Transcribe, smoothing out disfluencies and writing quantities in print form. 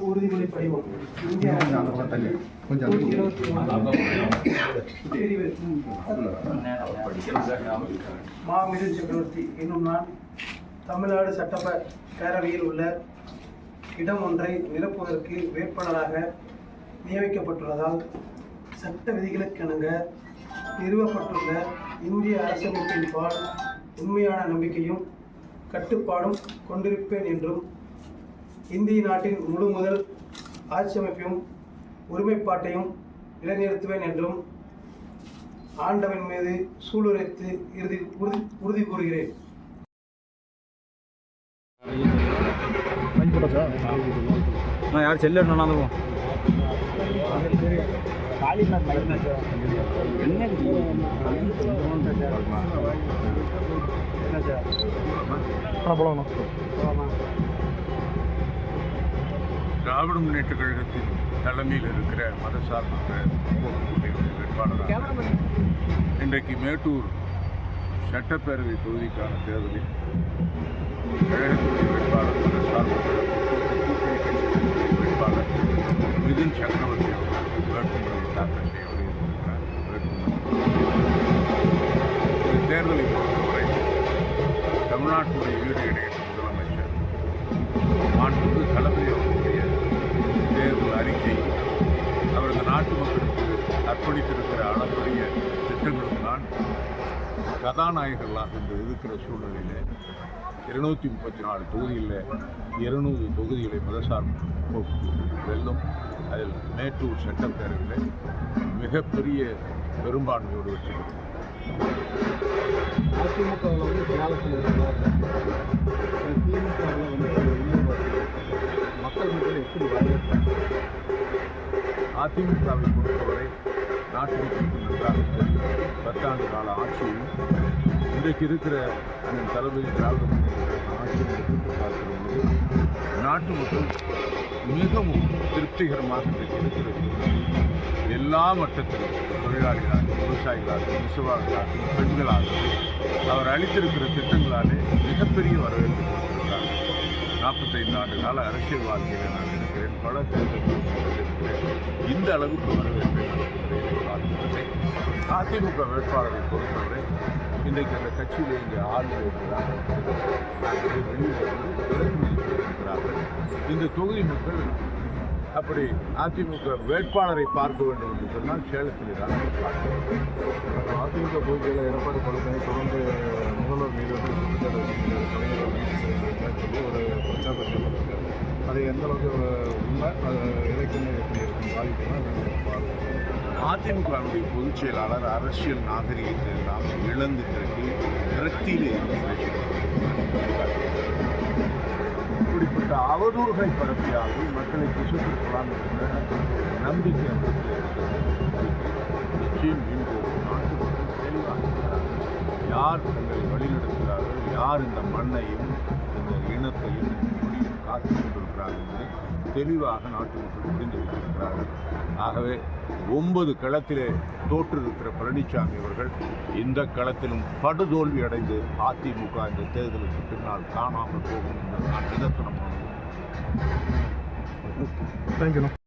உறுதிமொழி படிவம் மாமிரு சக்கரவர்த்தி என்னும் நான் தமிழ்நாடு சட்டப்பேரவையில் உள்ள இடம் ஒன்றை நிரப்புவதற்கு வேட்பாளராக நியமிக்கப்பட்டுள்ளதால் சட்ட விதிகளுக்கிணங்க நிறுவப்பட்டுள்ள இந்திய அரசமைப்பின் பால் உண்மையான நம்பிக்கையும் கட்டுப்பாடும் கொண்டிருப்பேன் என்றும் இந்திய நாட்டின் முழு முதல் ஆட்சியமைப்பையும் ஒருமைப்பாட்டையும் நிலைநிறுத்துவேன் என்றும் ஆண்டவன் மீது சூளுரைத்து உறுதி கூறுகிறேன். யார் செல்ல திராவிட முன்னேற்ற கழகத்தின் தலைமையில் இருக்கிற மதசார்பற்ற வேட்பாளராக இன்றைக்கு மேட்டூர் சட்டப்பேரவை தொகுதிக்கான தேர்தலில் கழகத்துடைய வேட்பாளர் மதசார்பற்ற வேட்பாளர் மிதுன் சக்கரவர்த்தி அவர்கள் வேட்புமனுவை தாக்கல் செய்ய வருகிறார். இந்த தேர்தலை பொறுத்தவரை தமிழ்நாட்டுடைய ஈடு இணையற்ற முதலமைச்சர் மாண்புமிகு தளபதி அவர்களுடைய தேர்தல் அறிக்கை அவரது நாட்டு மக்களுக்கு அர்ப்பணித்திருக்கிற அளப்பரிய திட்டங்களும் கதாநாயகர்களாக இன்று இருக்கிற சூழ்நிலையில் 234 தொகுதியில் 200 தொகுதிகளை மதசார்பு வெல்லும். அதில் மேட்டூர் சட்டப்பேரவையில் மிகப்பெரிய பெரும்பான்மையோடு வெற்றி பெறும். அதிமுகவை பொறுத்தவரை நாட்டு மக்களுக்கு நன்றாக தெரியும். 10 ஆண்டு கால ஆட்சியும் இன்றைக்கு இருக்கிற அண்ணன் தளபதி திராவிட முன்னேற்ற ஆட்சியை பார்க்கிறபோது நாட்டு மக்கள் மிகவும் திருப்திகரமாக இருக்கிறது. எல்லா மட்டத்திலும் தொழிலாளிகளாக, விவசாயிகளாக, நெசவாளர்களாக, பெண்களாக அவர் அளித்திருக்கிற திட்டங்களாலே மிகப்பெரிய வரவேற்பு கொடுத்திருக்கிறார். 45 ஆண்டு கால அரசியல் வாழ்க்கையில் நான் இருக்கிறேன். பல தேர்தல்கள் இந்த அளவுக்கு வரவேற்பை பார்க்கிறேன். அதிமுக வேட்பாளரை பொறுத்தவரை இன்றைக்கு அந்த கட்சியில் இங்கே ஆளுநர் இருக்கிறார்கள். இந்த தொகுதி மக்கள் அப்படி அதிமுக வேட்பாளரை பார்க்க வேண்டும் என்று சொன்னால் சேலத்தில் தான் அதிமுக பொதுச்செயலர் எடப்பாடி பழனிசாமி தொடர்ந்து முதல்வர் மீது சொல்லி ஒரு பிரச்சாரம் சொல்லியிருக்காரு. அது எந்த அளவுக்கு உண்மை, அது இலக்கியம் எப்படி இருக்கும் பாதிப்புனா அதிமுகவுடைய பொதுச் செயலாளர் அரசியல் நாகரிகத்தை எல்லாம் இழந்து திரட்டி விரக்தியிலே இப்படிப்பட்ட அவதூறுகளை பரப்பியாவது மக்களை பிசுக்கலாம் என்ற நம்பிக்கை நிச்சயம் மீண்டும் நாட்டு மக்கள் தெளிவாக யார் தங்களை வழிநடத்துகிறார்கள், யார் இந்த மண்ணையும் இந்த இனத்தையும் மொழியும் காத்து கொண்டிருக்கிறார்கள் என்று தெளிவாக நாட்டு மக்கள் புரிந்து வைத்திருக்கிறார்கள். ஆகவே 9 களத்திலே தோற்றிருக்கிற பழனிசாமி அவர்கள் இந்த களத்திலும் படுதோல்வி அடைந்து அதிமுக இந்த தேர்தலுக்கு பின்னால் காணாமல் போகும் என்று நான் நிதர்சனமாக